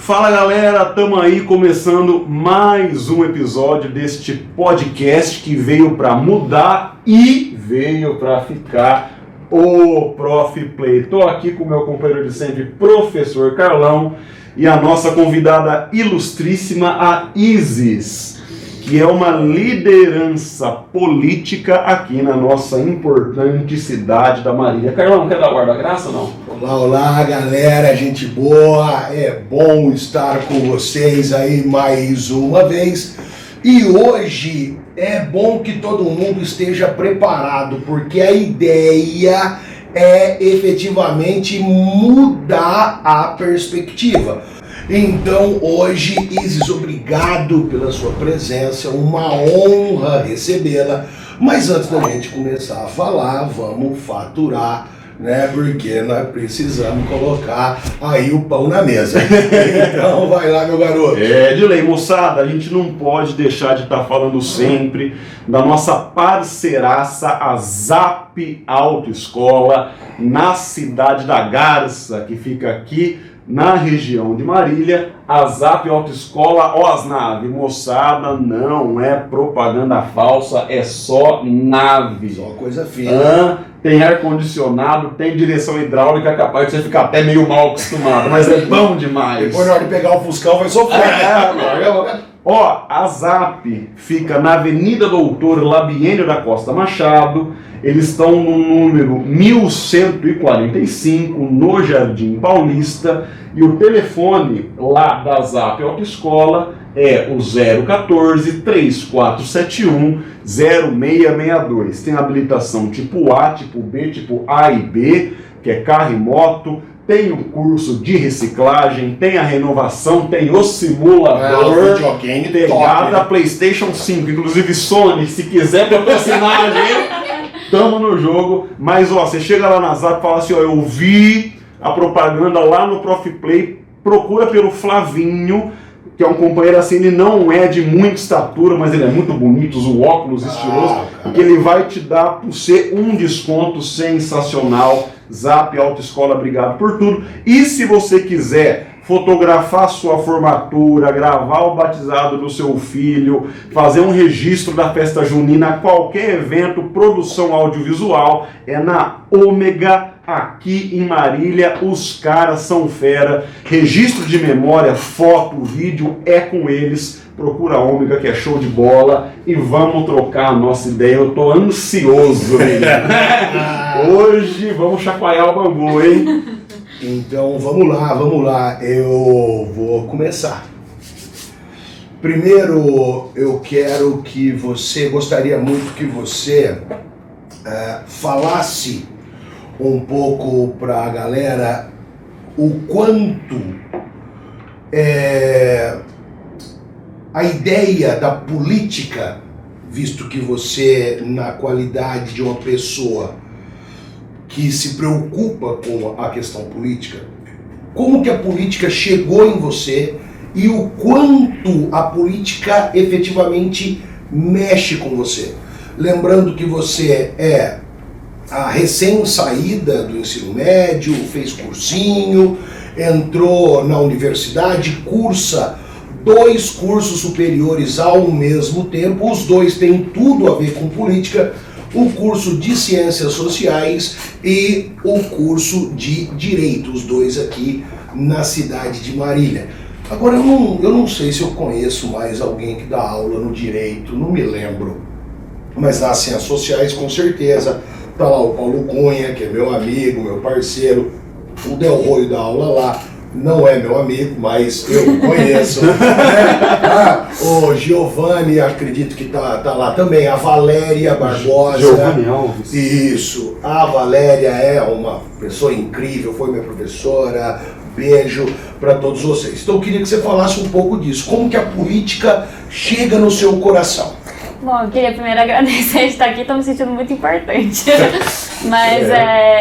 Fala galera, tamo aí começando mais um episódio deste podcast que veio para mudar e veio para ficar, o Prof Play. Tô aqui com o meu companheiro de sempre, professor Carlão, e a nossa convidada ilustríssima, a Isis, que é uma liderança política aqui na nossa importante cidade da Marília. Carlão, quer dar guarda-graça ou não? Olá galera, gente boa, é bom estar com vocês aí mais uma vez. E hoje é bom que todo mundo esteja preparado, porque a ideia é efetivamente mudar a perspectiva. Então hoje, Isis, obrigado pela sua presença, uma honra recebê-la. Mas antes da gente começar a falar, vamos faturar, né? Porque nós precisamos colocar aí o pão na mesa. Então vai lá, meu garoto. De lei, moçada, a gente não pode deixar de estar falando sempre da nossa parceiraça, a Zap Autoescola, na cidade da Garça, que fica aqui na região de Marília. A Zap Autoescola Osnave, moçada, não é propaganda falsa, é só nave. Só coisa fina. Tem ar-condicionado, tem direção hidráulica, capaz de você ficar até meio mal acostumado, mas é bom demais. Depois na hora de pegar o Fuscão vai sofrer. A Zap fica na Avenida Doutor Labienio da Costa Machado. Eles estão no número 1145, no Jardim Paulista. E o telefone lá da Zap Autoescola é o 014-3471-0662. Tem habilitação tipo A, tipo B, tipo A e B, que é carro e moto. Tem o curso de reciclagem, tem a renovação, tem o simulador, pegada PlayStation 5, inclusive Sony, se quiser patrocinar a gente, tamo no jogo. Mas ó, você chega lá na Zap e fala assim, ó, eu vi a propaganda lá no Prof Play, procura pelo Flavinho, que é um companheiro assim, ele não é de muita estatura, mas ele é muito bonito, usa o óculos estiloso, que ele vai te dar por ser um desconto sensacional. Zap Autoescola, obrigado por tudo. E se você quiser fotografar sua formatura, gravar o batizado do seu filho, fazer um registro da festa junina, qualquer evento, produção audiovisual, é na Ômega, aqui em Marília. Os caras são fera. Registro de memória, foto, vídeo, é com eles. Procura a Ômega, que é show de bola, e vamos trocar a nossa ideia. Eu tô ansioso, menino. Hoje vamos chacoalhar o bambu, hein? Então vamos lá, eu vou começar. Primeiro eu quero que você, gostaria muito que você falasse um pouco para a galera o quanto a ideia da política, visto que você, na qualidade de uma pessoa que se preocupa com a questão política, como que a política chegou em você e o quanto a política efetivamente mexe com você. Lembrando que você é a recém-saída do ensino médio, fez cursinho, entrou na universidade, cursa 2 cursos superiores ao mesmo tempo, os dois têm tudo a ver com política, o curso de Ciências Sociais e o curso de Direito, os dois aqui na cidade de Marília. Agora, eu não sei se eu conheço mais alguém que dá aula no Direito, não me lembro, mas nas Ciências Sociais com certeza. Tá lá o Paulo Cunha, que é meu amigo, meu parceiro, o Del Roio dá aula lá. Não é meu amigo, mas eu conheço. O Giovanni, acredito que tá lá também. A Valéria Barbosa. Giovanni Alves. Isso. A Valéria é uma pessoa incrível, foi minha professora. Beijo para todos vocês. Então eu queria que você falasse um pouco disso. Como que a política chega no seu coração? Bom, eu queria primeiro agradecer de estar aqui, estou me sentindo muito importante. Mas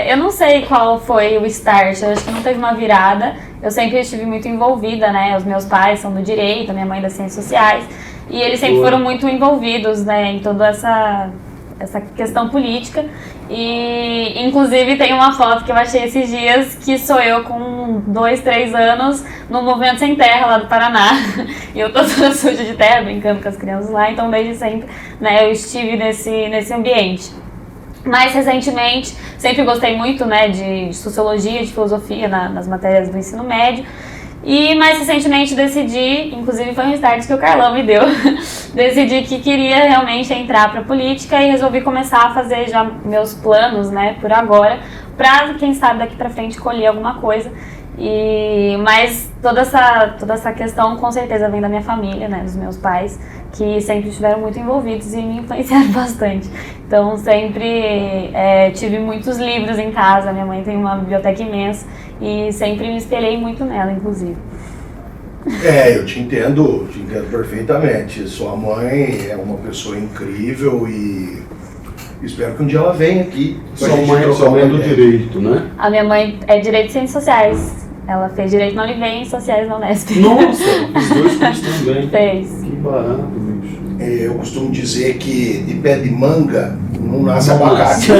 eu não sei qual foi o start, eu acho que não teve uma virada. Eu sempre estive muito envolvida, né? Os meus pais são do direito, a minha mãe das ciências sociais. E eles sempre foram muito envolvidos, né, em toda essa essa questão política. E inclusive tem uma foto que eu achei esses dias, que sou eu com 2, 3 anos no Movimento Sem Terra lá do Paraná, e eu tô toda suja de terra, brincando com as crianças lá, então desde sempre, né, eu estive nesse ambiente. Mais recentemente, sempre gostei muito, né, de sociologia, de filosofia nas matérias do ensino médio. E mais recentemente decidi, inclusive foi um start que o Carlão me deu, decidi que queria realmente entrar para a política e resolvi começar a fazer já meus planos, né, por agora, para quem sabe daqui para frente colher alguma coisa. Mas toda essa questão com certeza vem da minha família, né, dos meus pais, que sempre estiveram muito envolvidos e me influenciaram bastante. Então sempre tive muitos livros em casa, minha mãe tem uma biblioteca imensa e sempre me espelhei muito nela, inclusive. Eu te entendo perfeitamente. Sua mãe é uma pessoa incrível e espero que um dia ela venha aqui. Sua mãe é do direito, né? A minha mãe é Direito e Ciências Sociais. Ela fez Direito na Univem e Sociais na Unesp. Nossa, os dois cursos também. Fez. Que barato, bicho. Eu costumo dizer que de pé de manga não nasce abacate.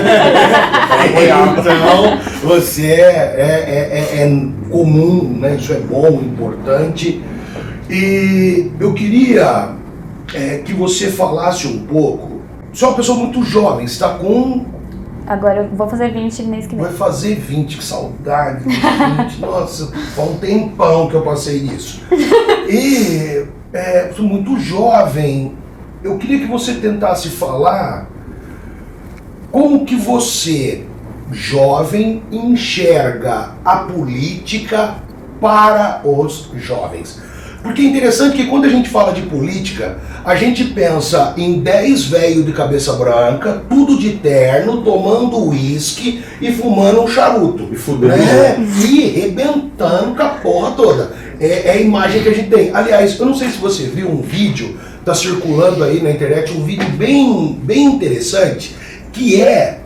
Então, você é comum, né? Isso é bom, importante. E eu queria que você falasse um pouco. Você é uma pessoa muito jovem, você está com... Agora eu vou fazer 20 mês que vem. Vai fazer 20, que saudade de 20. Nossa, faz um tempão que eu passei isso. E sou muito jovem. Eu queria que você tentasse falar como que você, jovem, enxerga a política para os jovens. Porque é interessante que quando a gente fala de política, a gente pensa em 10 velhos de cabeça branca, tudo de terno, tomando uísque e fumando um charuto. E fudendo. Né? E rebentando com a porra toda. É a imagem que a gente tem. Aliás, eu não sei se você viu um vídeo, tá circulando aí na internet, um vídeo bem interessante, que é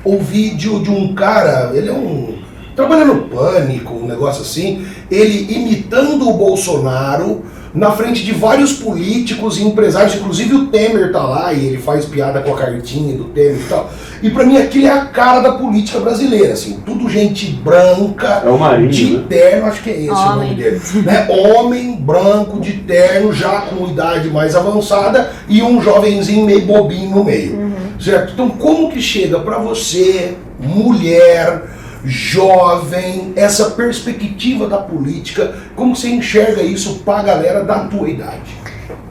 o vídeo de um cara, ele trabalha no Pânico, um negócio assim, ele imitando o Bolsonaro na frente de vários políticos e empresários, inclusive o Temer tá lá e ele faz piada com a cartinha do Temer e tal. E pra mim aquilo é a cara da política brasileira, assim, tudo gente branca, é o Marinho, de terno, acho que é esse o nome dele, né? Homem branco de terno, já com idade mais avançada e um jovenzinho meio bobinho no meio, certo? Então como que chega pra você, mulher, jovem, essa perspectiva da política, como você enxerga isso pra galera da tua idade?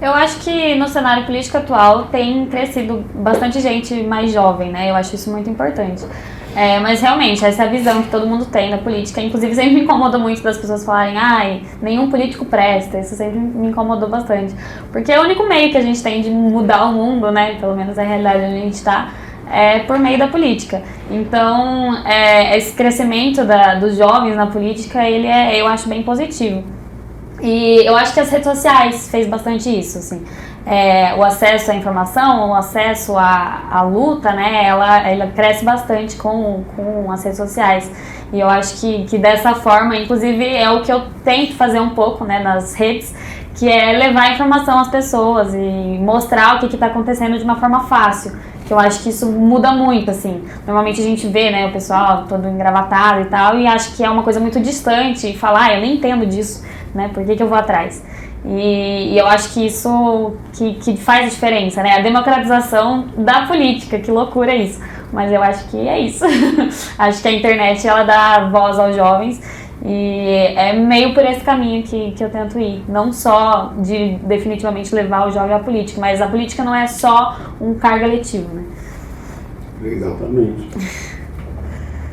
Eu acho que no cenário político atual tem crescido bastante gente mais jovem, né? Eu acho isso muito importante. Mas realmente, essa é a visão que todo mundo tem da política. Inclusive, sempre me incomoda muito das pessoas falarem nenhum político presta. Isso sempre me incomodou bastante. Porque é o único meio que a gente tem de mudar o mundo, né? Pelo menos a realidade onde a gente está. Por meio da política. Então, esse crescimento dos jovens na política, eu acho bem positivo. E eu acho que as redes sociais fez bastante isso, assim. O acesso à informação, o acesso à luta, né, ela cresce bastante com as redes sociais. E eu acho que dessa forma, inclusive, é o que eu tento fazer um pouco, né, nas redes, que é levar informação às pessoas e mostrar o que está acontecendo de uma forma fácil. Que eu acho que isso muda muito, assim. Normalmente a gente vê, né, o pessoal todo engravatado e tal, e acha que é uma coisa muito distante, e fala, eu nem entendo disso, né, por que eu vou atrás? E eu acho que isso que faz a diferença, né, a democratização da política, que loucura isso. Mas eu acho que é isso. Acho que a internet, ela dá voz aos jovens, e é meio por esse caminho que eu tento ir. Não só de definitivamente levar o jovem à política, mas a política não é só um cargo eletivo, né? Exatamente.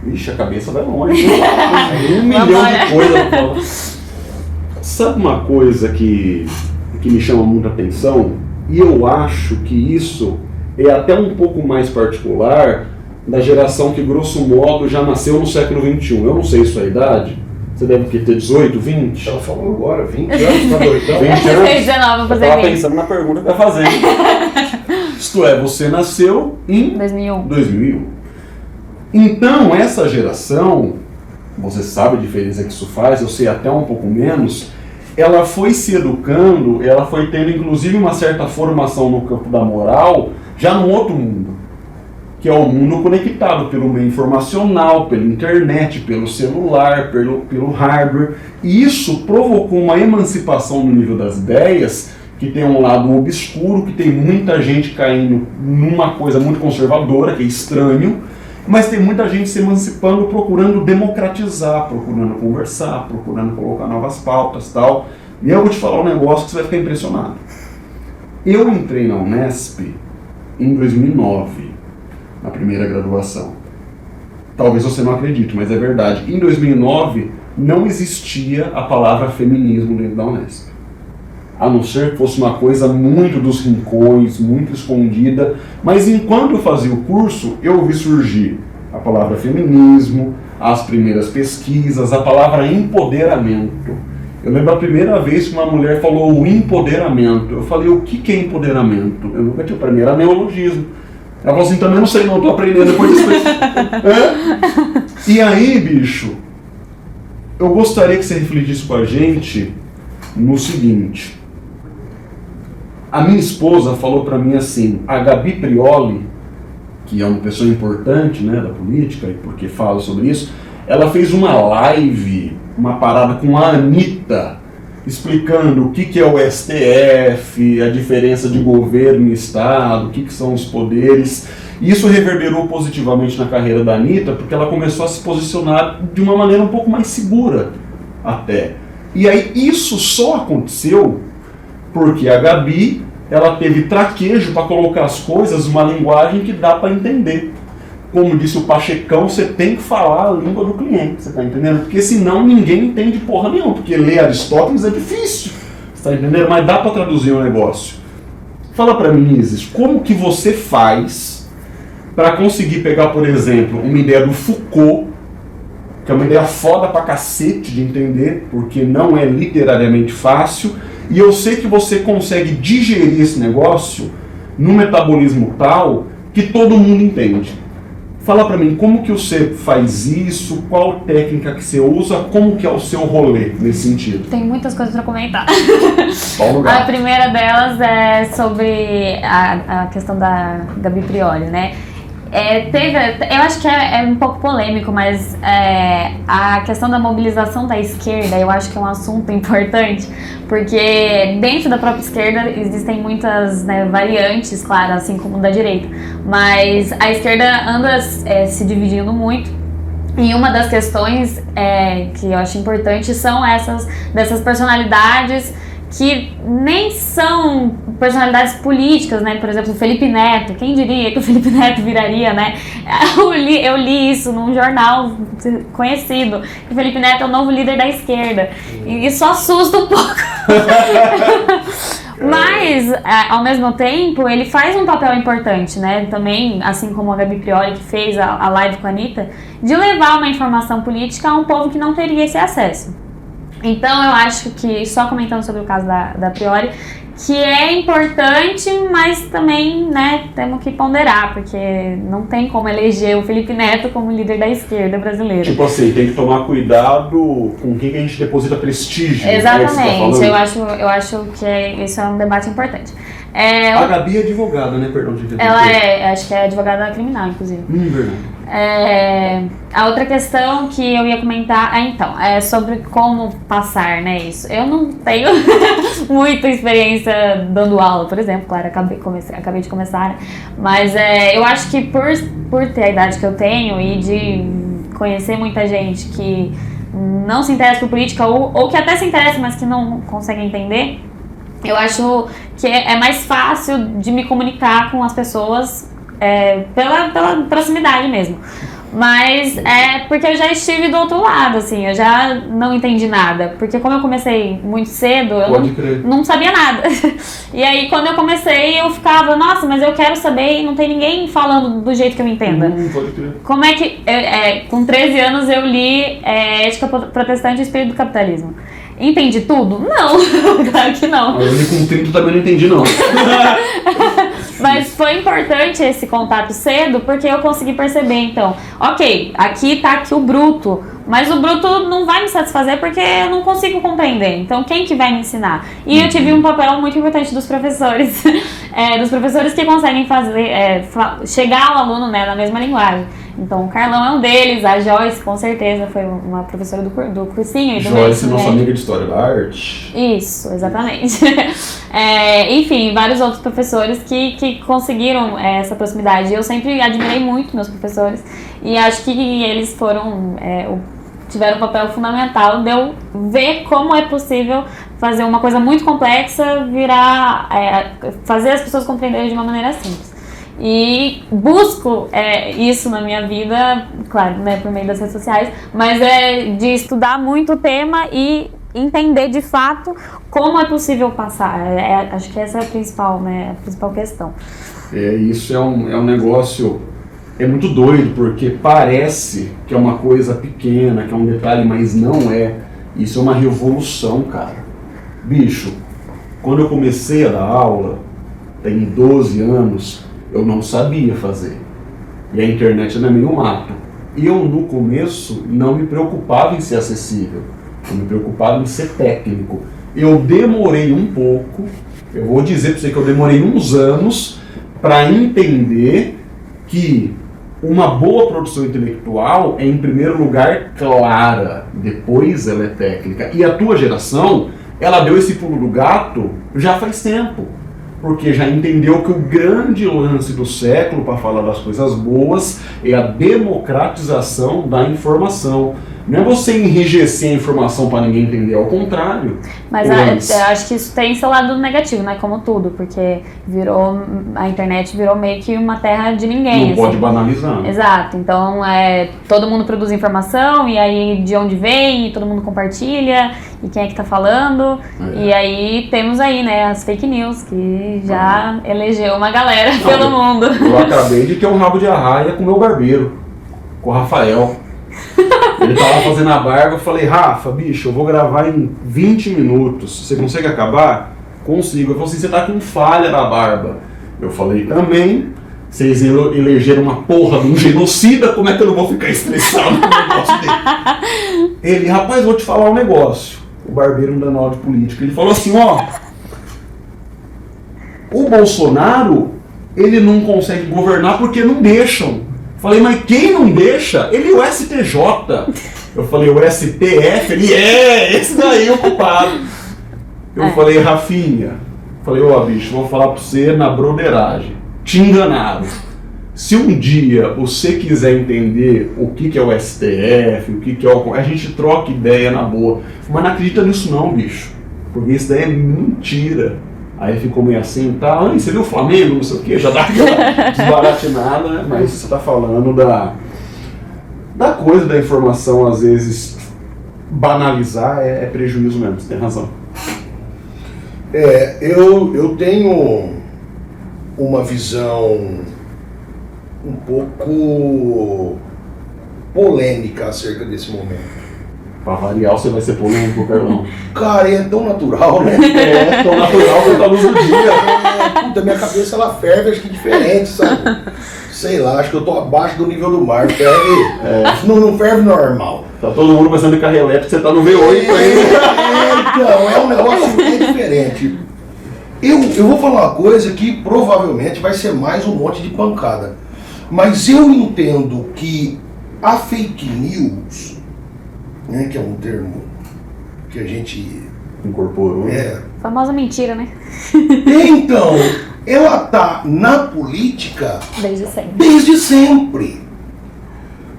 Vixe, a cabeça vai longe. Um milhão de coisas pra falar. Sabe uma coisa que me chama muita atenção? E eu acho que isso é até um pouco mais particular da geração que, grosso modo, já nasceu no século XXI. Eu não sei sua idade. Você deve ter 18, 20? Ela falou agora, 20 anos, tá doidão? 20 anos? 19, eu tava pensando na pergunta que eu ia fazer. Isto é, você nasceu em 2001. Então, essa geração, você sabe a diferença que isso faz, eu sei até um pouco menos, ela foi se educando, ela foi tendo inclusive uma certa formação no campo da moral, já num outro mundo. que é o mundo conectado pelo meio informacional, pela internet, pelo celular, pelo hardware. E isso provocou uma emancipação no nível das ideias, que tem um lado obscuro, que tem muita gente caindo numa coisa muito conservadora, que é estranho, mas tem muita gente se emancipando, procurando democratizar, procurando conversar, procurando colocar novas pautas e tal. E eu vou te falar um negócio que você vai ficar impressionado. Eu entrei na Unesp em 2009, na primeira graduação. Talvez você não acredite, mas é verdade. Em 2009, não existia a palavra feminismo dentro da Unesp. A não ser que fosse uma coisa muito dos rincões, muito escondida. Mas enquanto eu fazia o curso, eu vi surgir a palavra feminismo, as primeiras pesquisas, a palavra empoderamento. Eu lembro a primeira vez que uma mulher falou o empoderamento. Eu falei, o que é empoderamento? Eu nunca tinha, para mim era neologismo. Ela falou assim, também não sei não, estou aprendendo depois disso. E aí, bicho, eu gostaria que você refletisse com a gente no seguinte. A minha esposa falou para mim assim, a Gabi Prioli, que é uma pessoa importante, né, da política, e porque fala sobre isso, ela fez uma live, uma parada com a Anitta, explicando o que é o STF, a diferença de governo e Estado, o que são os poderes. E isso reverberou positivamente na carreira da Anitta, porque ela começou a se posicionar de uma maneira um pouco mais segura até. E aí isso só aconteceu porque a Gabi, ela teve traquejo para colocar as coisas numa linguagem que dá para entender. Como disse o Pachecão, você tem que falar a língua do cliente, você tá entendendo? Porque senão ninguém entende porra nenhuma, porque ler Aristóteles é difícil, você tá entendendo? Mas dá para traduzir o negócio. Fala para mim, Isis, como que você faz para conseguir pegar, por exemplo, uma ideia do Foucault, que é uma ideia foda pra cacete de entender, porque não é literariamente fácil, e eu sei que você consegue digerir esse negócio num metabolismo tal que todo mundo entende. Fala pra mim, como que você faz isso, qual técnica que você usa, como que é o seu rolê nesse sentido? Tem muitas coisas pra comentar. Qual lugar? A primeira delas é sobre a questão da Gabi Prioli, né? Eu acho que é um pouco polêmico, mas a questão da mobilização da esquerda eu acho que é um assunto importante, porque dentro da própria esquerda existem muitas, né, variantes, claro, assim como da direita, mas a esquerda anda se dividindo muito. E uma das questões que eu acho importante são dessas personalidades que nem são personalidades políticas, né? Por exemplo, o Felipe Neto. Quem diria que o Felipe Neto viraria, né? Eu li isso num jornal conhecido, que o Felipe Neto é o novo líder da esquerda. E isso assusta um pouco. Mas, ao mesmo tempo, ele faz um papel importante, né? Também, assim como a Gabi Prioli, que fez a live com a Anitta, de levar uma informação política a um povo que não teria esse acesso. Então, eu acho que, só comentando sobre o caso da Prioli, que é importante, mas também, né, temos que ponderar, porque não tem como eleger o Felipe Neto como líder da esquerda brasileira. Tipo assim, tem que tomar cuidado com quem a gente deposita prestígio. Exatamente, eu acho que isso é um debate importante. A Gabi é advogada, né? Perdão de interromper. Ela acho que é advogada criminal, inclusive. Verdade. A outra questão que eu ia comentar é sobre como passar, né, isso. Eu não tenho muita experiência dando aula, por exemplo, claro, acabei de começar, mas eu acho que por ter a idade que eu tenho e de conhecer muita gente que não se interessa por política ou que até se interessa, mas que não consegue entender, eu acho que é mais fácil de me comunicar com as pessoas pela proximidade mesmo. Mas porque eu já estive do outro lado, assim, eu já não entendi nada. Porque como eu comecei muito cedo, eu não sabia nada. E aí quando eu comecei, eu ficava, nossa, mas eu quero saber e não tem ninguém falando do jeito que eu entenda. Pode crer. Como é que... com 13 anos eu li Ética Protestante e Espírito do Capitalismo. Entendi tudo? Não, claro que não. Eu li com 30 também não entendi, não. Mas foi importante esse contato cedo, porque eu consegui perceber, então, ok, aqui tá aqui o bruto, mas o bruto não vai me satisfazer porque eu não consigo compreender. Então, quem que vai me ensinar? E eu tive um papel muito importante dos professores, dos professores que conseguem fazer, chegar ao aluno, né, na mesma linguagem. Então, o Carlão é um deles, a Joyce, com certeza, foi uma professora do cursinho. E do Joyce, nossa amiga de História da Arte. Isso, exatamente. Enfim, vários outros professores que conseguiram essa proximidade. Eu sempre admirei muito meus professores e acho que eles tiveram um papel fundamental de eu ver como é possível fazer uma coisa muito complexa fazer as pessoas compreenderem de uma maneira simples. E busco isso na minha vida, claro, né, por meio das redes sociais, mas de estudar muito o tema e entender de fato como é possível passar. Acho que essa é a principal questão. Isso é um negócio, é muito doido, porque parece que é uma coisa pequena, que é um detalhe, mas não é. Isso é uma revolução, cara. Bicho, quando eu comecei a dar aula, tem 12 anos, eu não sabia fazer. E a internet era meio mato. Eu, no começo, não me preocupava em ser acessível. Eu me preocupava em ser técnico. Eu demorei um pouco, eu vou dizer para você que eu demorei uns anos para entender que uma boa produção intelectual é, em primeiro lugar, clara, depois ela é técnica. E a tua geração, ela deu esse pulo do gato já faz tempo. Porque já entendeu que o grande lance do século, para falar das coisas boas, é a democratização da informação. Não é você enrijecer a informação para ninguém entender, ao contrário. Mas eu acho que isso tem seu lado negativo, né? Como tudo, porque a internet virou meio que uma terra de ninguém. Não pode banalizar. Exato. Então, todo mundo produz informação, e aí de onde vem, e todo mundo compartilha, e quem é que tá falando. E aí temos aí, né, as fake news, que já elegeu uma galera pelo mundo. Eu acabei de ter um rabo de arraia com o meu barbeiro, com o Rafael. Ele tava fazendo a barba, eu falei, Rafa, bicho, eu vou gravar em 20 minutos, você consegue acabar? Consigo. Ele falou assim, você tá com falha na barba. Eu falei, também, vocês elegeram uma porra de um genocida, como é que eu não vou ficar estressado com o negócio dele? Ele, rapaz, vou te falar um negócio. O barbeiro dando aula de política, ele falou assim, o Bolsonaro, ele não consegue governar porque não deixam. Falei, mas quem não deixa? Ele é o STJ. Eu falei, o STF? Ele esse daí é o culpado. Eu falei, Rafinha, bicho, vou falar pra você na broderagem. Te enganaram. Se um dia você quiser entender o que é o STF, o que é a gente troca ideia na boa. Mas não acredita nisso não, bicho. Porque isso daí é mentira. Aí ficou meio assim, tá? Você viu o Flamengo, não sei o quê, já dá aquela desbaratinada, né? Mas você tá falando da coisa da informação, às vezes, banalizar é prejuízo mesmo, você tem razão. Eu tenho uma visão um pouco polêmica acerca desse momento. Pra variar, você vai ser polêmico, Carlão. Cara, é tão natural, né? É tão natural que eu tava no dia. Puta, minha cabeça ela ferve, acho que diferente, sabe? Sei lá, acho que eu tô abaixo do nível do mar. Ferve, não ferve normal. Tá todo mundo pensando em carro elétrico, você tá no V8 ainda. Então, é um negócio bem diferente. Eu vou falar uma coisa que provavelmente vai ser mais um monte de pancada. Mas eu entendo que a fake news, né, que é um termo que a gente incorporou. Famosa mentira, né? Então, ela tá na política desde sempre.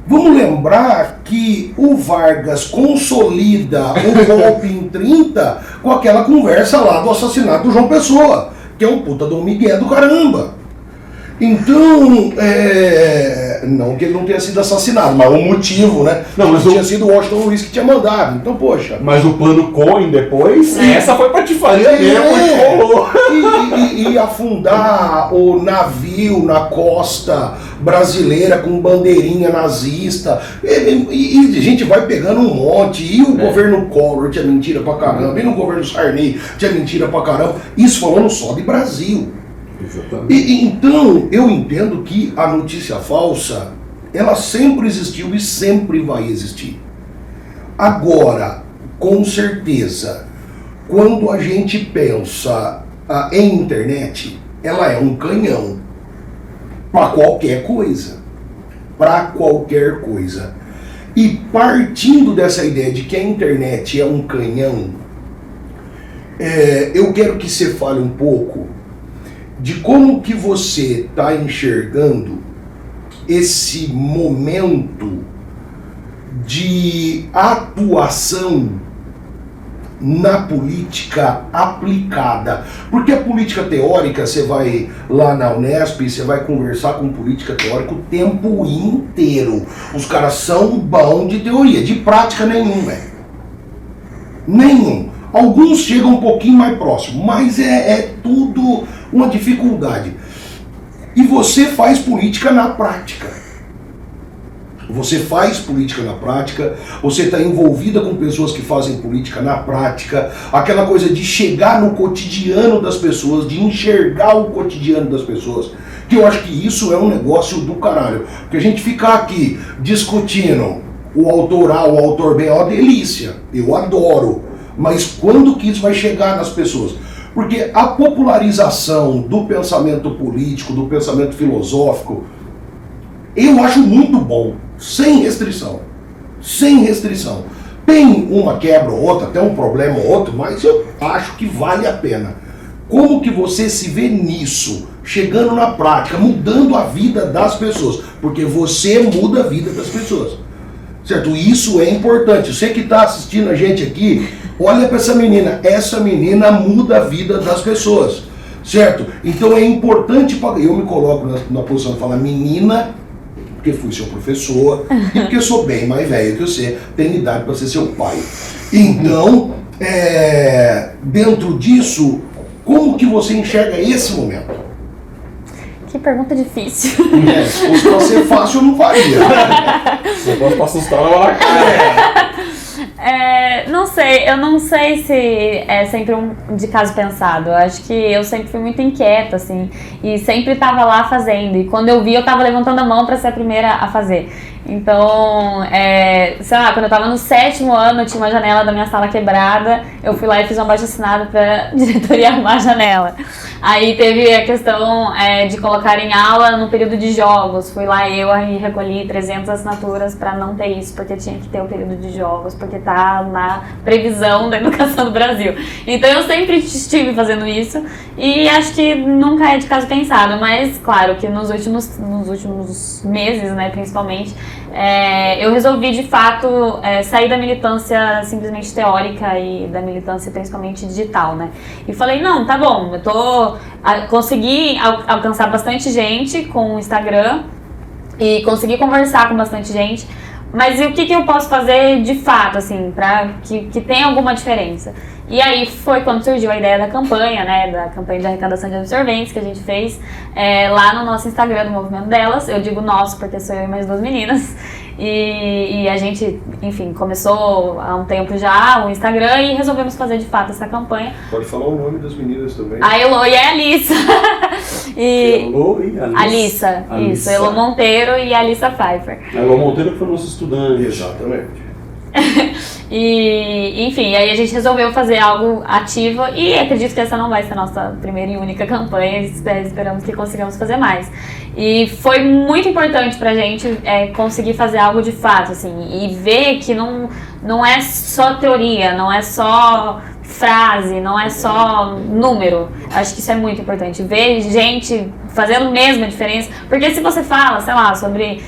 Vamos lembrar que o Vargas consolida o golpe em 30 com aquela conversa lá do assassinato do João Pessoa, que é um puta do migué do caramba. Então, não que ele não tenha sido assassinado, mas o motivo, né? Não, mas tinha sido o Washington Luiz que tinha mandado, então poxa. Mas o plano Cohen depois, essa foi patifaria mesmo, e afundar o navio na costa brasileira com bandeirinha nazista, e a gente vai pegando um monte, e o governo Collor tinha mentira pra caramba, e no governo Sarney tinha mentira pra caramba, isso falando só de Brasil. Exatamente. Então, eu entendo que a notícia falsa, ela sempre existiu e sempre vai existir. Agora, com certeza, quando a gente pensa em internet, ela é um canhão para qualquer coisa. Para qualquer coisa. E partindo dessa ideia de que a internet é um canhão, eu quero que você fale um pouco de como que você está enxergando esse momento de atuação na política aplicada. Porque a política teórica, você vai lá na Unesp e você vai conversar com política teórica o tempo inteiro. Os caras são bons de teoria, de prática nenhum, velho. Nenhum. Alguns chegam um pouquinho mais próximo, mas é tudo uma dificuldade. E você faz política na prática. Você faz política na prática, você está envolvida com pessoas que fazem política na prática, aquela coisa de chegar no cotidiano das pessoas, de enxergar o cotidiano das pessoas, que eu acho que isso é um negócio do caralho. Porque a gente ficar aqui discutindo o autor A, o autor B é uma delícia, eu adoro, mas quando que isso vai chegar nas pessoas? Porque a popularização do pensamento político, do pensamento filosófico, eu acho muito bom, sem restrição. Sem restrição. Tem uma quebra ou outra, tem um problema ou outro, mas eu acho que vale a pena. Como que você se vê nisso, chegando na prática, mudando a vida das pessoas? Porque você muda a vida das pessoas. Certo? Isso é importante. Você que está assistindo a gente aqui, olha para essa menina muda a vida das pessoas. Certo? Então é importante, eu me coloco na posição de falar menina, porque fui seu professor e porque sou bem mais velho que você, tenho idade para ser seu pai. Então, dentro disso, como que você enxerga esse momento? Que pergunta difícil. Se fosse pra ser fácil, eu não faria. Eu posso pra assustar na cara. Não sei, eu não sei se é sempre de caso pensado. Eu acho que eu sempre fui muito inquieta, assim, e sempre estava lá fazendo. E quando eu vi, eu estava levantando a mão para ser a primeira a fazer. Então, sei lá, quando eu estava no 7º ano, eu tinha uma janela da minha sala quebrada, eu fui lá e fiz um abaixo-assinado para a diretoria arrumar a janela. Aí teve a questão de colocar em aula no período de jogos, fui lá e recolhi 300 assinaturas para não ter isso, porque tinha que ter o período de jogos, porque tá na previsão da educação do Brasil. Então eu sempre estive fazendo isso e acho que nunca é de caso pensado, mas claro que nos últimos meses, né, principalmente, eu resolvi de fato sair da militância simplesmente teórica e da militância principalmente digital, né? E falei, não, tá bom, consegui alcançar bastante gente com o Instagram e consegui conversar com bastante gente, mas e o que eu posso fazer de fato, assim, pra que tenha alguma diferença? E aí foi quando surgiu a ideia da campanha, né, da campanha de arrecadação de absorventes que a gente fez lá no nosso Instagram do Movimento Delas. Eu digo nosso porque sou eu e mais 2 meninas. E a gente, enfim, começou há um tempo já o Instagram e resolvemos fazer de fato essa campanha. Pode falar o nome das meninas também. A Elo e a Alissa. Elo e Alissa. Isso, Elo Monteiro e Alissa Pfeiffer. A Elo Monteiro que foi nosso estudante. Exatamente. E, enfim, aí a gente resolveu fazer algo ativo e acredito que essa não vai ser a nossa primeira e única campanha, esperamos que consigamos fazer mais. E foi muito importante pra gente conseguir fazer algo de fato, assim, e ver que não é só teoria, não é só frase, não é só número. Acho que isso é muito importante, ver gente fazendo mesmo a diferença, porque se você fala, sei lá, sobre,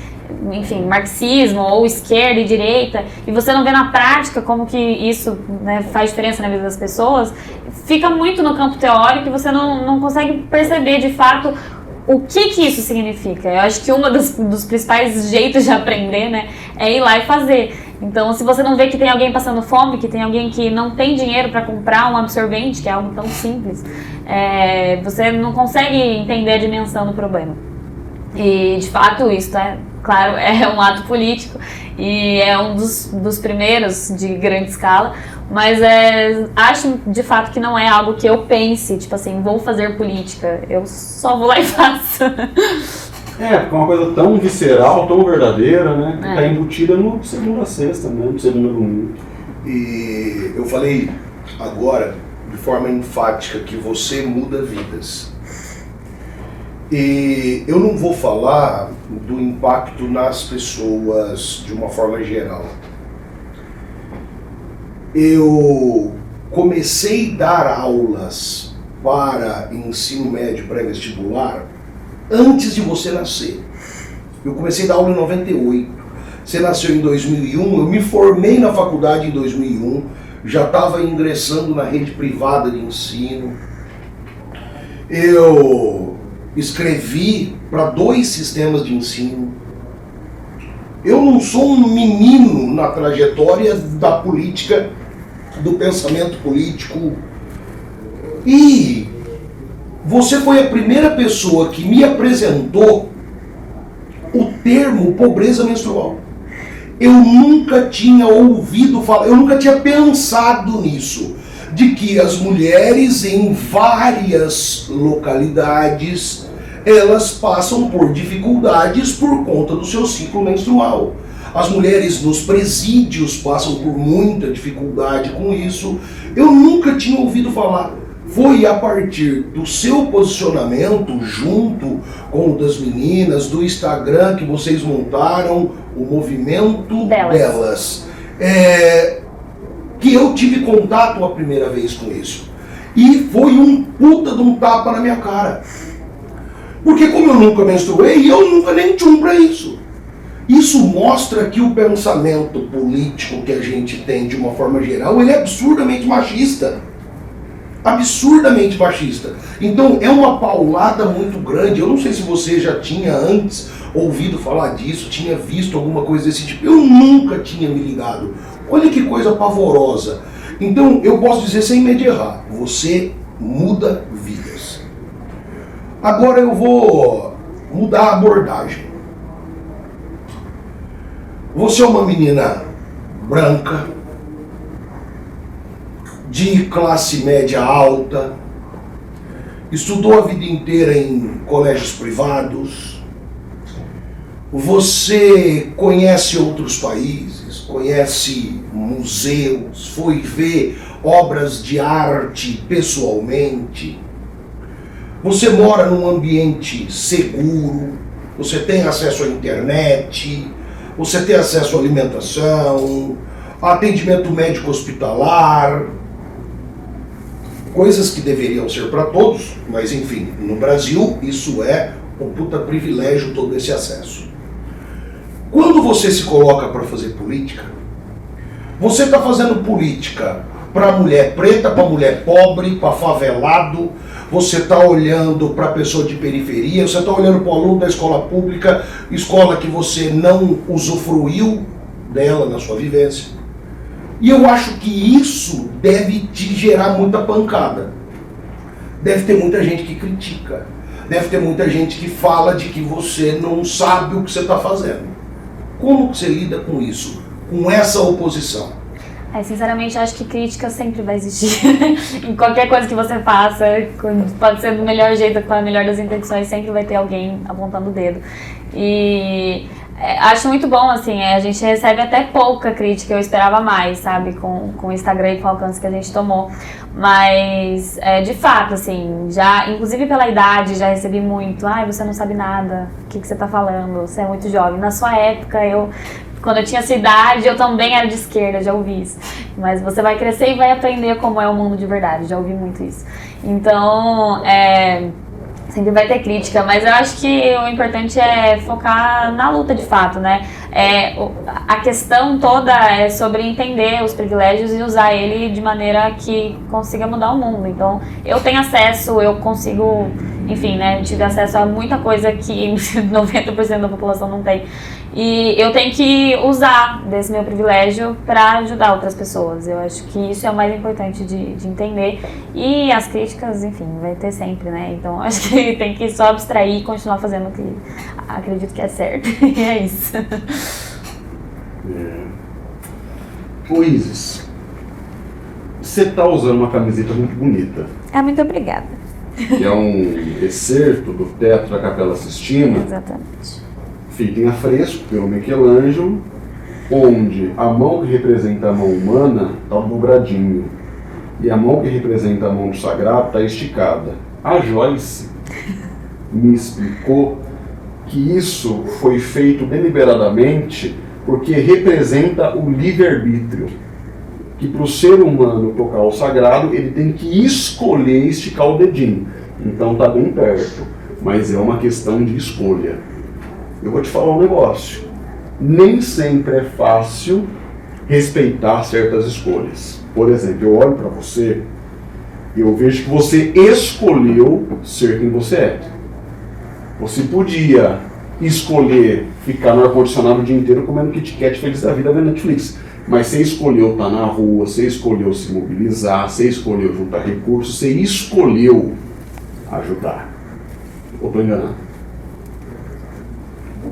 enfim, marxismo ou esquerda e direita, e você não vê na prática como que isso, né, faz diferença na vida das pessoas, fica muito no campo teórico e você não consegue perceber de fato o que isso significa. Eu acho que dos principais jeitos de aprender, né, é ir lá e fazer. Então, se você não vê que tem alguém passando fome, que tem alguém que não tem dinheiro para comprar um absorvente, que é algo tão simples, você não consegue entender a dimensão do problema. E, de fato, isso claro, é um ato político e é um dos primeiros de grande escala, mas acho, de fato, que não é algo que eu pense, tipo assim, vou fazer política, eu só vou lá e faço. Porque é uma coisa tão visceral, tão verdadeira, né? Que tá embutida no segunda a sexta, né? No segundo domingo. E eu falei agora, de forma enfática, que você muda vidas. E eu não vou falar do impacto nas pessoas de uma forma geral. Eu comecei a dar aulas para ensino médio pré-vestibular antes de você nascer. Eu comecei a dar aula em 98. Você nasceu em 2001, eu me formei na faculdade em 2001, já estava ingressando na rede privada de ensino. Eu escrevi para 2 sistemas de ensino. Eu não sou um menino na trajetória da política, do pensamento político. E você foi a primeira pessoa que me apresentou o termo pobreza menstrual. Eu nunca tinha ouvido falar, eu nunca tinha pensado nisso, de que as mulheres em várias localidades, elas passam por dificuldades por conta do seu ciclo menstrual. As mulheres nos presídios passam por muita dificuldade com isso. Eu nunca tinha ouvido falar. Foi a partir do seu posicionamento, junto com o das meninas, do Instagram que vocês montaram, o movimento delas, que eu tive contato a primeira vez com isso. E foi um puta de um tapa na minha cara. Porque como eu nunca menstruei, eu nunca nem tinha pra isso. Isso mostra que o pensamento político que a gente tem de uma forma geral, ele é absurdamente machista. Absurdamente machista. Então é uma paulada muito grande. Eu não sei se você já tinha antes ouvido falar disso, tinha visto alguma coisa desse tipo. Eu nunca tinha me ligado. Olha que coisa pavorosa. Então eu posso dizer sem medo de errar, você muda vidas. Agora eu vou mudar a abordagem. Você é uma menina branca, de classe média alta, estudou a vida inteira em colégios privados, você conhece outros países, conhece museus, foi ver obras de arte pessoalmente, você mora num ambiente seguro, você tem acesso à internet, você tem acesso à alimentação, a atendimento médico hospitalar, coisas que deveriam ser para todos, mas enfim, no Brasil isso é um puta privilégio, todo esse acesso. Quando você se coloca para fazer política, você está fazendo política para mulher preta, para mulher pobre, para favelado, você está olhando para a pessoa de periferia, você está olhando para o aluno da escola pública, escola que você não usufruiu dela na sua vivência. E eu acho que isso deve te gerar muita pancada. Deve ter muita gente que critica. Deve ter muita gente que fala de que você não sabe o que você está fazendo. Como que você lida com isso? Com essa oposição? Sinceramente, acho que crítica sempre vai existir. Em qualquer coisa que você faça, pode ser do melhor jeito, com a melhor das intenções, sempre vai ter alguém apontando o dedo. E acho muito bom, assim, a gente recebe até pouca crítica, eu esperava mais, sabe, com o Instagram e com o alcance que a gente tomou. Mas, de fato, assim, já, inclusive pela idade, já recebi muito. Você não sabe nada, o que você tá falando, você é muito jovem. Na sua época, quando eu tinha essa idade, eu também era de esquerda, já ouvi isso. Mas você vai crescer e vai aprender como é o mundo de verdade, já ouvi muito isso. Então, sempre vai ter crítica, mas eu acho que o importante é focar na luta de fato, né? A questão toda é sobre entender os privilégios e usar ele de maneira que consiga mudar o mundo. Então, eu tenho acesso, eu consigo enfim, né, tive acesso a muita coisa que 90% da população não tem. E eu tenho que usar desse meu privilégio para ajudar outras pessoas. Eu acho que isso é o mais importante de entender. E as críticas, enfim, vai ter sempre, né? Então acho que tem que só abstrair e continuar fazendo o que acredito que é certo. E é isso. Ô Isis, você tá usando uma camiseta muito bonita. Muito obrigada. Que é um excerto do teto da Capela Sistina. Exatamente. Feito em afresco pelo Michelangelo, onde a mão que representa a mão humana está dobradinho e a mão que representa a mão do sagrado está esticada. A Joyce me explicou que isso foi feito deliberadamente porque representa o livre-arbítrio, que para o ser humano tocar o sagrado ele tem que escolher esticar o dedinho. Então está bem perto, mas é uma questão de escolha. Eu vou te falar um negócio. Nem sempre é fácil respeitar certas escolhas. Por exemplo, eu olho para você e eu vejo que você escolheu ser quem você é. Você podia escolher ficar no ar-condicionado o dia inteiro comendo Kit Kat feliz da vida vendo Netflix. Mas você escolheu estar na rua, você escolheu se mobilizar, você escolheu juntar recursos, você escolheu ajudar. Ou estou enganado?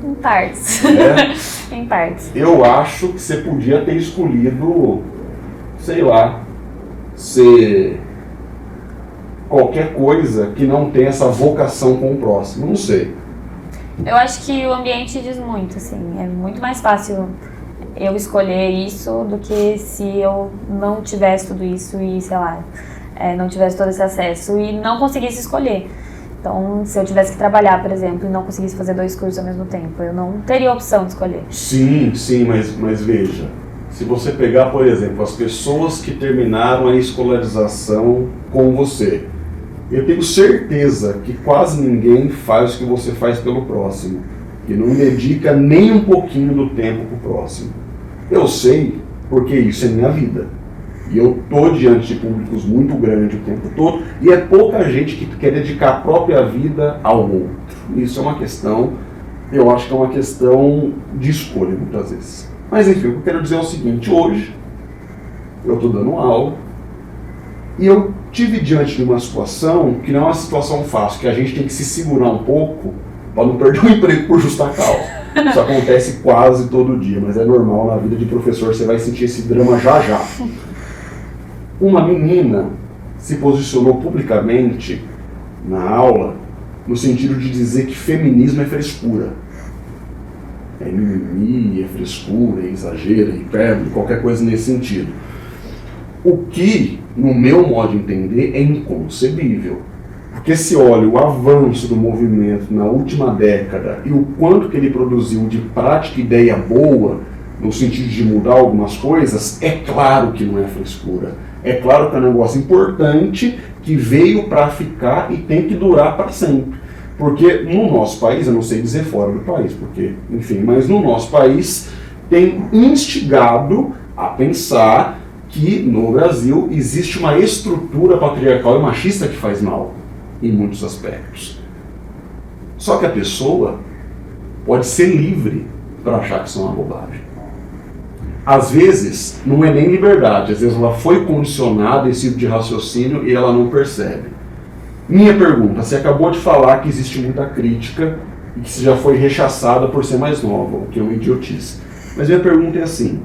Em partes. Em partes. Eu acho que você podia ter escolhido, sei lá, ser qualquer coisa que não tenha essa vocação com o próximo. Não sei. Eu acho que o ambiente diz muito, assim. É muito mais fácil eu escolher isso do que se eu não tivesse tudo isso e, sei lá, não tivesse todo esse acesso e não conseguisse escolher. Então, se eu tivesse que trabalhar, por exemplo, e não conseguisse fazer 2 cursos ao mesmo tempo, eu não teria opção de escolher. Sim, mas veja, se você pegar, por exemplo, as pessoas que terminaram a escolarização com você, eu tenho certeza que quase ninguém faz o que você faz pelo próximo, que não dedica nem um pouquinho do tempo para o próximo. Eu sei, porque isso é minha vida. E eu estou diante de públicos muito grandes o tempo todo, e é pouca gente que quer dedicar a própria vida ao outro. Isso é uma questão, eu acho que é uma questão de escolha, muitas vezes. Mas enfim, o que eu quero dizer é o seguinte: hoje, eu estou dando aula, e eu tive diante de uma situação que não é uma situação fácil, que a gente tem que se segurar um pouco para não perder o emprego por justa causa. Isso acontece quase todo dia, mas é normal na vida de professor, você vai sentir esse drama já já. Uma menina se posicionou publicamente na aula no sentido de dizer que feminismo é frescura. É mimimi, é frescura, é exagero, é hipérbole, qualquer coisa nesse sentido. O que, no meu modo de entender, é inconcebível. Porque se olha o avanço do movimento na última década e o quanto que ele produziu de prática e ideia boa, no sentido de mudar algumas coisas, é claro que não é frescura. É claro que é um negócio importante que veio para ficar e tem que durar para sempre. Porque no nosso país, eu não sei dizer fora do país, porque, enfim, mas no nosso país tem instigado a pensar que no Brasil existe uma estrutura patriarcal e machista que faz mal em muitos aspectos. Só que a pessoa pode ser livre para achar que isso é uma bobagem. Às vezes, não é nem liberdade, às vezes ela foi condicionada a esse tipo de raciocínio e ela não percebe. Minha pergunta: você acabou de falar que existe muita crítica e que você já foi rechaçada por ser mais nova, o que é uma idiotice. Mas minha pergunta é assim: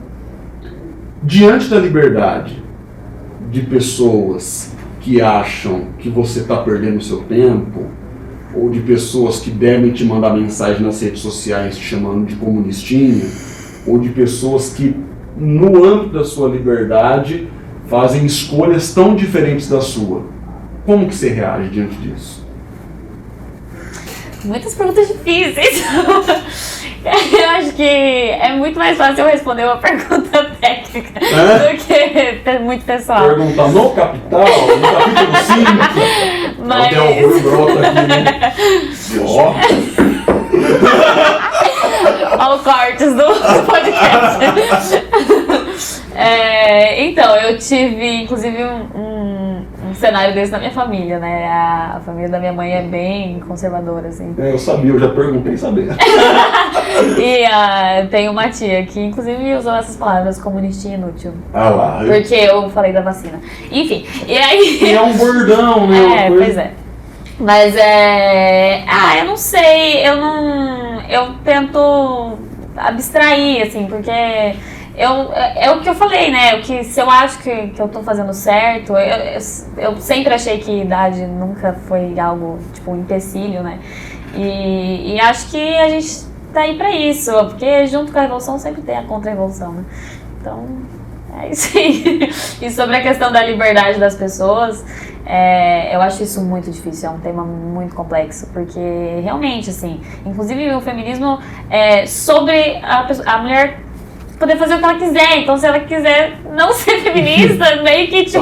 diante da liberdade de pessoas que acham que você está perdendo o seu tempo, ou de pessoas que devem te mandar mensagem nas redes sociais te chamando de comunistinha, ou de pessoas que, no âmbito da sua liberdade, fazem escolhas tão diferentes da sua, como que você reage diante disso? Muitas perguntas difíceis. Eu acho que é muito mais fácil eu responder uma pergunta técnica do que muito pessoal. Perguntar no Capital, no capítulo 5. Mas... Até o orgulho brota aqui, né? Ó. Olha o cortes do podcast. Então, eu tive inclusive um cenário desse na minha família, né? A família da minha mãe é bem conservadora, assim. Eu sabia, eu já perguntei saber. E tem uma tia que, inclusive, usou essas palavras, comunistinha inútil. Ah lá. Porque eu falei da vacina. Enfim, e aí... E é um bordão, né? Pois é. Mas eu não sei, eu tento abstrair, assim, porque é o que eu falei, né? Se eu acho que eu tô fazendo certo, eu sempre achei que idade nunca foi algo, tipo, um empecilho, né? E acho que a gente tá aí pra isso, porque junto com a revolução sempre tem a contra-revolução, né? Então, é isso aí. E sobre a questão da liberdade das pessoas, eu acho isso muito difícil, é um tema muito complexo, porque realmente, assim, inclusive o feminismo é sobre a mulher poder fazer o que ela quiser, então se ela quiser não ser feminista, meio que tipo,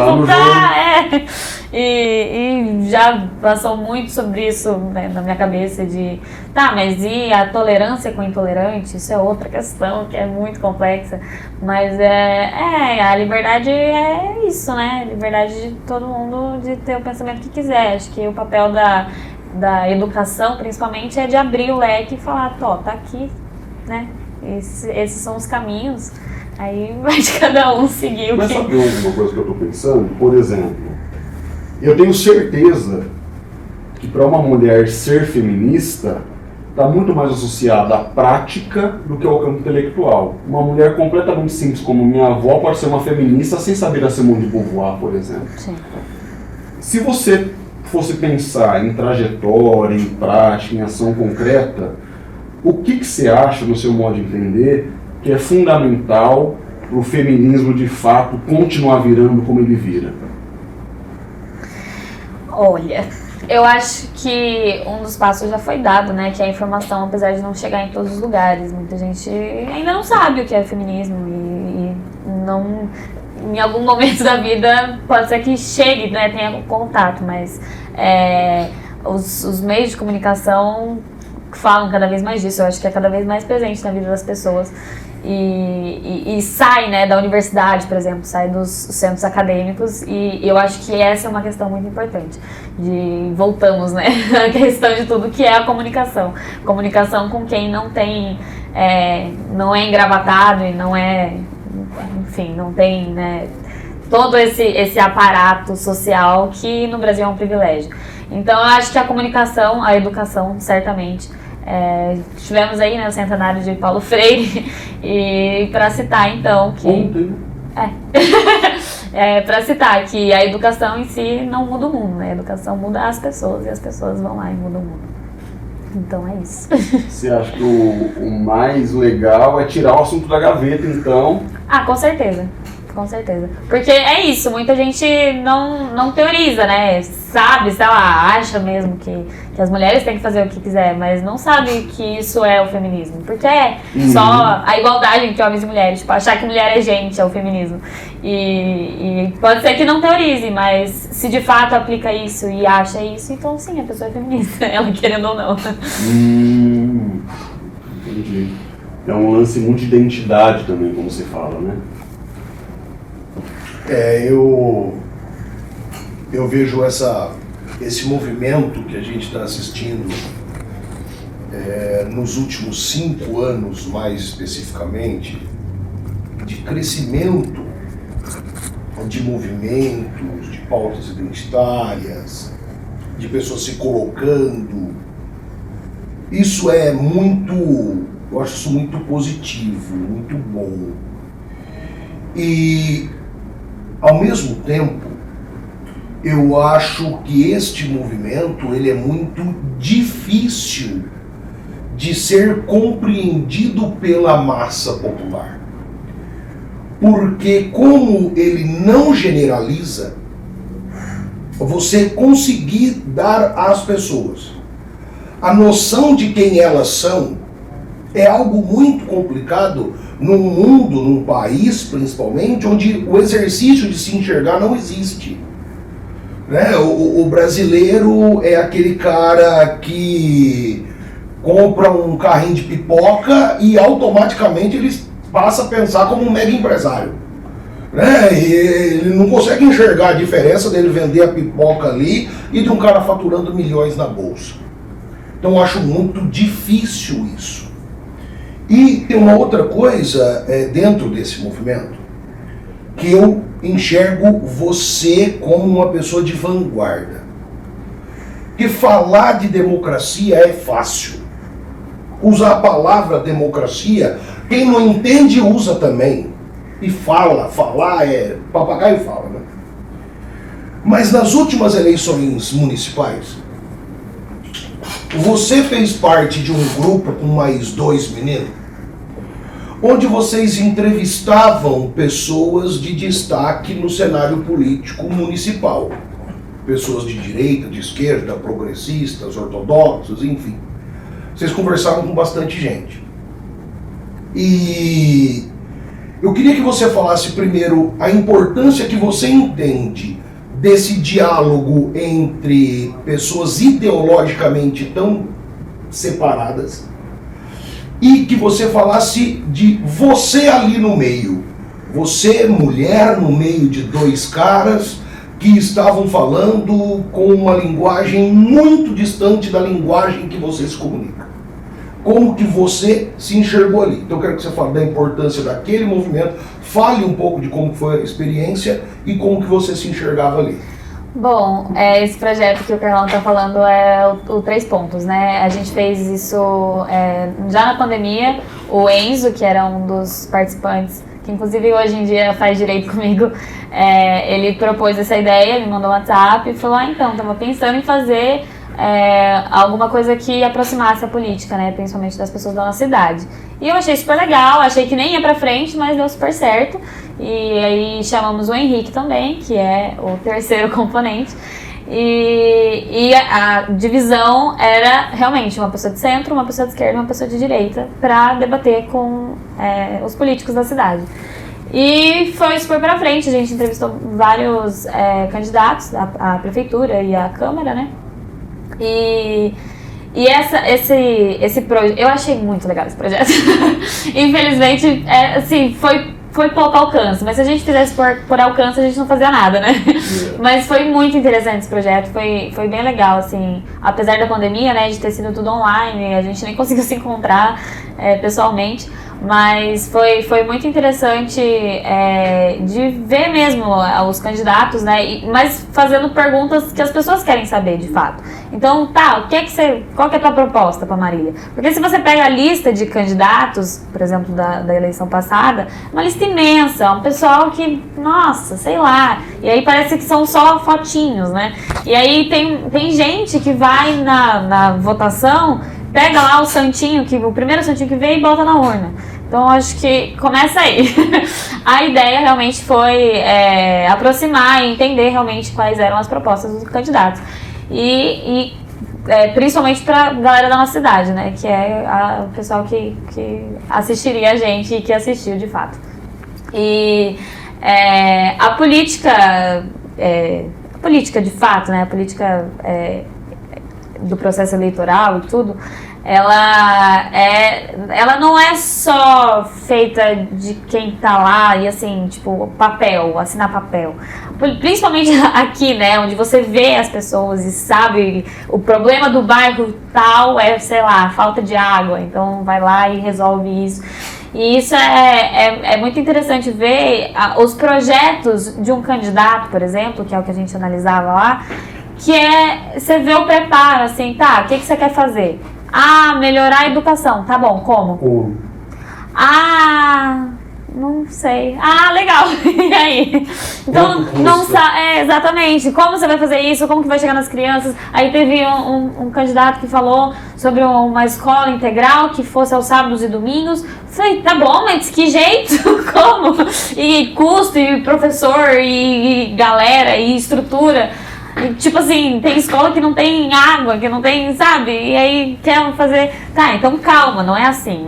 E já passou muito sobre isso, né, na minha cabeça de, mas e a tolerância com o intolerante? Isso é outra questão que é muito complexa, mas a liberdade é isso, né, a liberdade de todo mundo de ter o pensamento que quiser. Acho que o papel da educação, principalmente, é de abrir o leque e falar, tá aqui, né, esses são os caminhos, aí vai de cada um seguir o que... Mas sabe uma coisa que eu tô pensando? Por exemplo, eu tenho certeza que para uma mulher ser feminista está muito mais associada à prática do que ao campo intelectual. Uma mulher completamente simples como minha avó pode ser uma feminista sem saber a Simone de Beauvoir, por exemplo. Sim. Se você fosse pensar em trajetória, em prática, em ação concreta, o que você acha, no seu modo de entender, que é fundamental para o feminismo de fato continuar virando como ele vira? Olha, eu acho que um dos passos já foi dado, né? Que é a informação, apesar de não chegar em todos os lugares. Muita gente ainda não sabe o que é feminismo e não... Em algum momento da vida pode ser que chegue, né? Tenha contato, mas os meios de comunicação falam cada vez mais disso. Eu acho que é cada vez mais presente na vida das pessoas. E sai, né, da universidade, por exemplo, sai dos centros acadêmicos, e eu acho que essa é uma questão muito importante. Voltamos, né, à questão de tudo que é a comunicação. Comunicação com quem não tem, não é engravatado e não é, enfim, não tem, né, todo esse aparato social que no Brasil é um privilégio. Então eu acho que a comunicação, a educação, certamente. Tivemos aí, né, o centenário de Paulo Freire, e para citar então que para citar que a educação em si não muda o mundo, né? A educação muda as pessoas e as pessoas vão lá e mudam o mundo. Então é isso. Você acha que o mais legal é tirar o assunto da gaveta, então? Com certeza. Com certeza. Porque é isso, muita gente não teoriza, né? Sabe, sei lá, acha mesmo que as mulheres têm que fazer o que quiser, mas não sabe que isso é o feminismo. Porque é só a igualdade entre homens e mulheres, tipo, achar que mulher é gente, é o feminismo. E pode ser que não teorize, mas se de fato aplica isso e acha isso, então sim, a pessoa é feminista, ela querendo ou não. Entendi. É um lance muito de identidade também, como você fala, né? Eu vejo esse movimento que a gente está assistindo nos últimos 5 anos, mais especificamente, de crescimento de movimentos, de pautas identitárias, de pessoas se colocando. Isso é muito, eu acho isso muito positivo, muito bom. E ao mesmo tempo, eu acho que este movimento ele é muito difícil de ser compreendido pela massa popular. Porque como ele não generaliza, você conseguir dar às pessoas a noção de quem elas são é algo muito complicado num mundo, num país principalmente, onde o exercício de se enxergar não existe. Né? O brasileiro é aquele cara que compra um carrinho de pipoca e automaticamente ele passa a pensar como um mega empresário. Né? E ele não consegue enxergar a diferença dele vender a pipoca ali e de um cara faturando milhões na bolsa. Então eu acho muito difícil isso. E tem uma outra coisa dentro desse movimento, que eu enxergo você como uma pessoa de vanguarda. Que falar de democracia é fácil. Usar a palavra democracia, quem não entende usa também. E falar é papagaio fala, né? Mas nas últimas eleições municipais, você fez parte de um grupo com mais 2 meninos, onde vocês entrevistavam pessoas de destaque no cenário político municipal. Pessoas de direita, de esquerda, progressistas, ortodoxos, enfim. Vocês conversavam com bastante gente. E eu queria que você falasse primeiro a importância que você entende desse diálogo entre pessoas ideologicamente tão separadas e que você falasse de você ali no meio. Você, mulher, no meio de 2 caras que estavam falando com uma linguagem muito distante da linguagem que você se comunica. Como que você se enxergou ali? Então eu quero que você fale da importância daquele movimento, fale um pouco de como foi a experiência e como que você se enxergava ali. Bom, esse projeto que o Carlão está falando é o 3 pontos, né? A gente fez isso já na pandemia. O Enzo, que era um dos participantes, que inclusive hoje em dia faz direito comigo, ele propôs essa ideia, me mandou um WhatsApp e falou, então, estava pensando em fazer alguma coisa que aproximasse a política, né, principalmente das pessoas da nossa cidade. E eu achei super legal, achei que nem ia pra frente, mas deu super certo. E aí chamamos o Henrique também, que é o 3º componente. E a divisão era realmente uma pessoa de centro, uma pessoa de esquerda e uma pessoa de direita para debater com os políticos da cidade. E foi super pra frente, a gente entrevistou vários candidatos à prefeitura e à Câmara, né? E esse projeto, eu achei muito legal esse projeto. Infelizmente, assim, foi pouco alcance, mas se a gente fizesse por alcance, a gente não fazia nada, né? Mas foi muito interessante esse projeto, foi bem legal, assim, apesar da pandemia, né, de ter sido tudo online, a gente nem conseguiu se encontrar pessoalmente, mas foi muito interessante de ver mesmo os candidatos, né, mas fazendo perguntas que as pessoas querem saber, de fato. Então, qual que é a tua proposta para Marília? Porque se você pega a lista de candidatos, por exemplo, da eleição passada, uma lista imensa, um pessoal que, nossa, sei lá, e aí parece que são só fotinhos, né? E aí tem gente que vai na votação, pega lá o primeiro santinho que veio e bota na urna. Então, acho que começa aí. A ideia realmente foi aproximar e entender realmente quais eram as propostas dos candidatos. E principalmente para a galera da nossa cidade, né? Que é o pessoal que assistiria a gente e que assistiu de fato. E a política de fato, né? A política do processo eleitoral e tudo, ela não é só feita de quem tá lá e assim, tipo, assinar papel. Principalmente aqui, né, onde você vê as pessoas e sabe o problema do bairro tal sei lá, falta de água, então vai lá e resolve isso. E isso é muito interessante ver os projetos de um candidato, por exemplo, que é o que a gente analisava lá, que você vê o preparo, assim, tá, o que você quer fazer? Melhorar a educação, tá bom, como? Não sei. Legal, e aí? Então, não sabe, exatamente, como você vai fazer isso, como que vai chegar nas crianças? Aí teve um candidato que falou sobre uma escola integral que fosse aos sábados e domingos. Falei, tá bom, mas que jeito? Como? E custo, e professor, e galera, e estrutura. E, tipo assim, tem escola que não tem água, que não tem, sabe? E aí quer fazer... Tá, então calma, não é assim,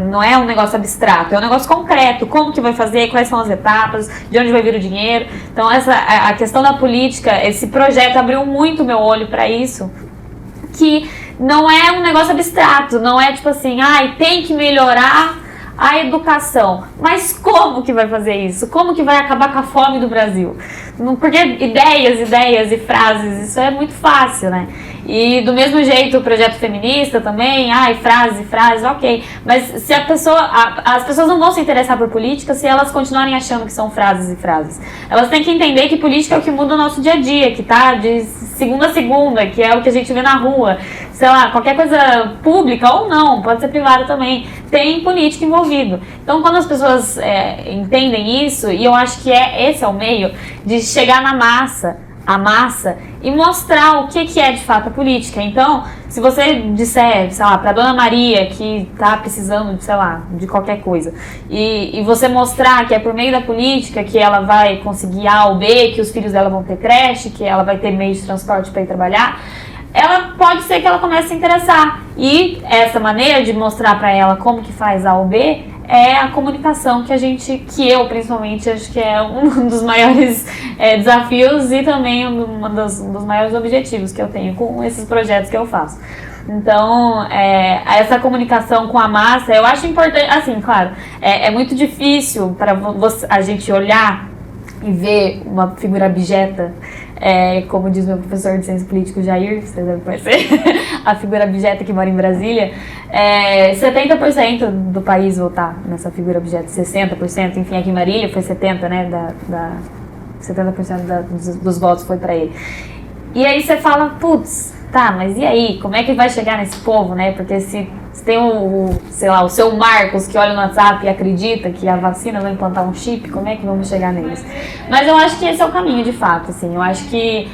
não é um negócio abstrato, é um negócio concreto. Como que vai fazer, quais são as etapas, de onde vai vir o dinheiro. Então a questão da política, esse projeto abriu muito meu olho para isso, que não é um negócio abstrato, não é tipo assim, tem que melhorar a educação. Mas como que vai fazer isso? Como que vai acabar com a fome do Brasil? Porque ideias e frases, isso é muito fácil, né? E do mesmo jeito o projeto feminista também, frases, ok. Mas se as pessoas não vão se interessar por política se elas continuarem achando que são frases e frases. Elas têm que entender que política é o que muda o nosso dia a dia, que tá de segunda a segunda, que é o que a gente vê na rua. Sei lá, qualquer coisa pública ou não, pode ser privada também, tem política envolvido. Então quando as pessoas entendem isso, e eu acho que esse é o meio de chegar na massa, a massa, e mostrar o que é de fato a política. Então, se você disser, sei lá, pra Dona Maria que tá precisando de, sei lá, de qualquer coisa, e você mostrar que é por meio da política que ela vai conseguir A ou B, que os filhos dela vão ter creche, que ela vai ter meio de transporte para ir trabalhar, ela pode ser que ela comece a se interessar. E essa maneira de mostrar para ela como que faz A ou B é a comunicação que eu principalmente acho que é um dos maiores desafios e também um dos maiores objetivos que eu tenho com esses projetos que eu faço. Então, essa comunicação com a massa, eu acho importante, assim, claro, é muito difícil para a gente olhar e ver uma figura abjeta, como diz meu professor de ciência política, Jair, vocês devem conhecer, a figura abjeta que mora em Brasília, 70% do país votar nessa figura abjeta, 60%, enfim, aqui em Marília foi 70%, né, 70% dos votos foi para ele. E aí você fala, putz, tá, mas e aí, como é que vai chegar nesse povo, né, porque se tem sei lá, o seu Marcos que olha no WhatsApp e acredita que a vacina vai implantar um chip, como é que vamos chegar neles? Mas eu acho que esse é o caminho de fato, assim, eu acho que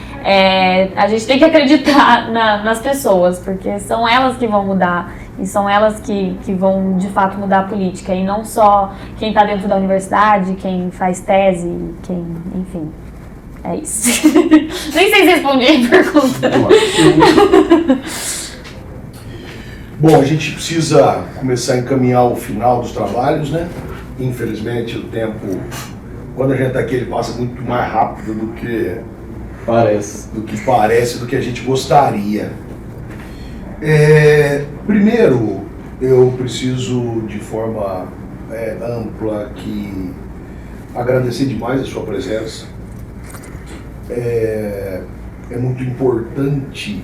a gente tem que acreditar nas pessoas, porque são elas que vão mudar e são elas que vão de fato mudar a política e não só quem está dentro da universidade, quem faz tese, enfim. É isso. Nem sei se respondi a pergunta. Bom, a gente precisa começar a encaminhar o final dos trabalhos, né? Infelizmente o tempo, quando a gente está aqui, ele passa muito mais rápido do que parece, do que a gente gostaria. Primeiro, eu preciso de forma ampla agradecer demais a sua presença. É muito importante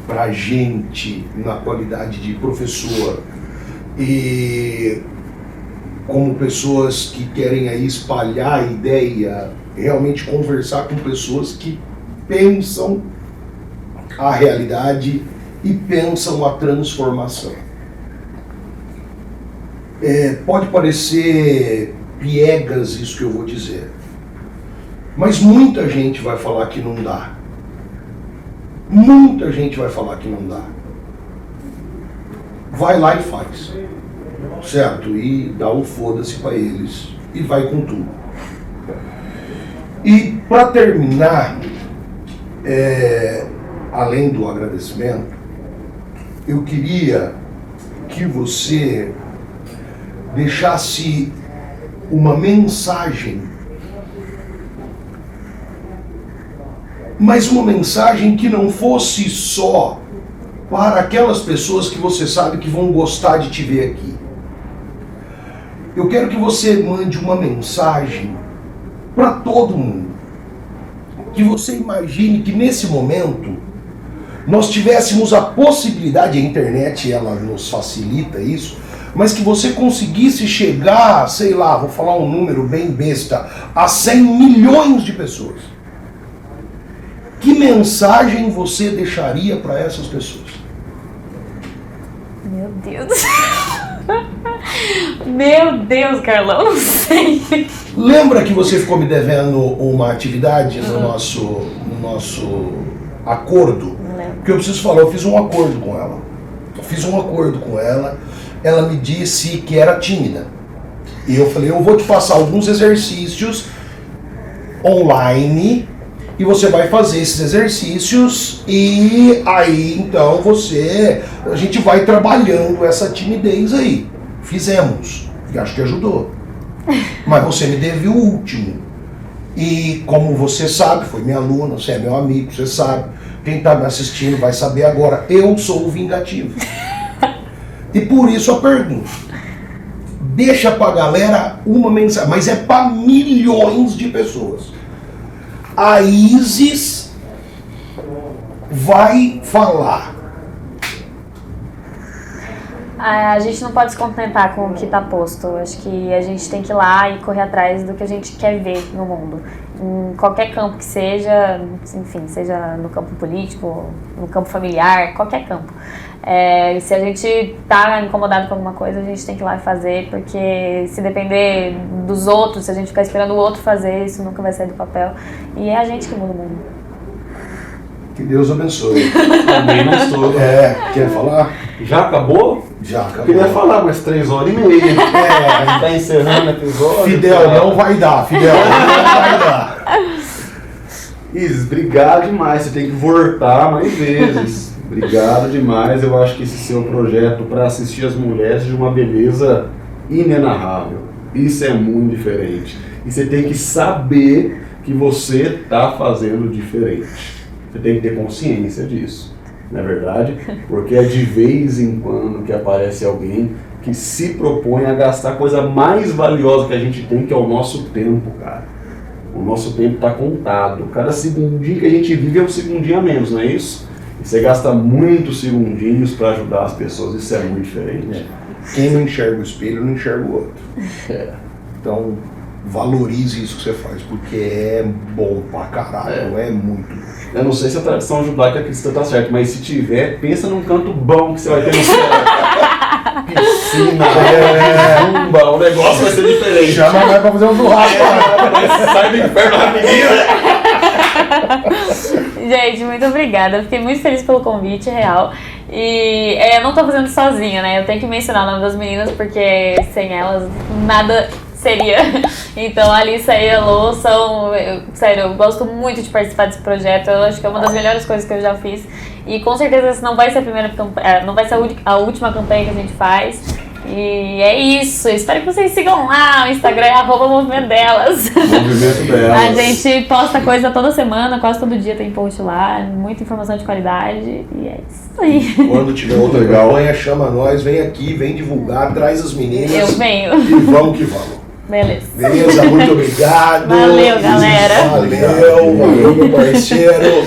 para a gente, na qualidade de professor e como pessoas que querem aí espalhar a ideia, realmente conversar com pessoas que pensam a realidade e pensam a transformação. Pode parecer piegas isso que eu vou dizer, mas muita gente vai falar que não dá. Muita gente vai falar que não dá. Vai lá e faz, certo? E dá o foda-se para eles e vai com tudo. E para terminar, além do agradecimento, eu queria que você deixasse uma mensagem, mas uma mensagem que não fosse só para aquelas pessoas que você sabe que vão gostar de te ver aqui. Eu quero que você mande uma mensagem para todo mundo. Que você imagine que nesse momento nós tivéssemos a possibilidade, a internet ela nos facilita isso, mas que você conseguisse chegar, sei lá, vou falar um número bem besta, a 100 milhões de pessoas. Que mensagem você deixaria para essas pessoas? Meu Deus. Meu Deus, Carlão, não sei. Lembra que você ficou me devendo uma atividade no nosso acordo? Porque eu preciso falar, eu fiz um acordo com ela. Ela me disse que era tímida. E eu falei, eu vou te passar alguns exercícios online e você vai fazer esses exercícios e aí então a gente vai trabalhando essa timidez aí. Fizemos, e acho que ajudou. Mas você me deve o último. E como você sabe, foi minha aluna, você é meu amigo, você sabe. Quem está me assistindo vai saber agora, eu sou o vingativo. E por isso a pergunta. deixa pra galera uma mensagem, mas é pra milhões de pessoas. A Isis vai falar. A gente não pode se contentar com o que está posto. Acho que a gente tem que ir lá e correr atrás do que a gente quer ver no mundo. Em qualquer campo que seja, enfim, seja no campo político, no campo familiar, qualquer campo. Se a gente está incomodado com alguma coisa, a gente tem que ir lá e fazer, porque se depender dos outros, se a gente ficar esperando o outro fazer, isso nunca vai sair do papel. E é a gente que muda o mundo. Que Deus abençoe. Também não sou. Quer falar? Já acabou? Já acabou. Eu queria falar mais 3 horas e meia. A gente tá encerrando o episódio. Fidel, não vai dar. Fidel, não vai dar. Isis, obrigado demais. Você tem que voltar mais vezes. Obrigado demais. Eu acho que esse seu projeto para assistir as mulheres de uma beleza inenarrável. Isso é muito diferente. E você tem que saber que você está fazendo diferente. Você tem que ter consciência disso, não é verdade? Porque é de vez em quando que aparece alguém que se propõe a gastar a coisa mais valiosa que a gente tem, que é o nosso tempo, cara. O nosso tempo está contado. Cada segundinho que a gente vive é um segundinho a menos, não é isso? E você gasta muitos segundinhos para ajudar as pessoas, isso é muito diferente. Quem não enxerga o espelho, não enxerga o outro. Então, valorize isso que você faz, porque é bom pra caralho, é muito bom. Eu não sei se a tradição judaica cristã tá certa, mas se tiver, pensa num canto bom que você vai ter no céu. Piscina, rumba, o negócio vai ser diferente. Chama a pra fazer um churrasco. Sai do inferno rapidinho. Gente, muito obrigada. Eu fiquei muito feliz pelo convite, real. E eu não tô fazendo sozinha, né? Eu tenho que mencionar o nome das meninas, porque sem elas nada seria. Então a Alissa e a Elô são, sério, eu gosto muito de participar desse projeto. Eu acho que é uma das melhores coisas que eu já fiz. E com certeza essa não vai ser a primeira campanha, não vai ser a última campanha que a gente faz. E é isso. Espero que vocês sigam lá. O Instagram é @movimento delas. Movimento delas. A gente posta coisa toda semana, quase todo dia tem post lá, muita informação de qualidade. E é isso aí. Quando tiver outra campanha, chama nós, vem aqui, vem divulgar, traz as meninas. Eu venho. E vamos que vamos. Beleza. Beleza, muito obrigado. Valeu, galera. Valeu, meu parceiro.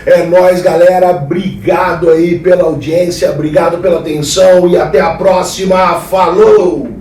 É nóis, galera. Obrigado aí pela audiência, obrigado pela atenção e até a próxima. Falou!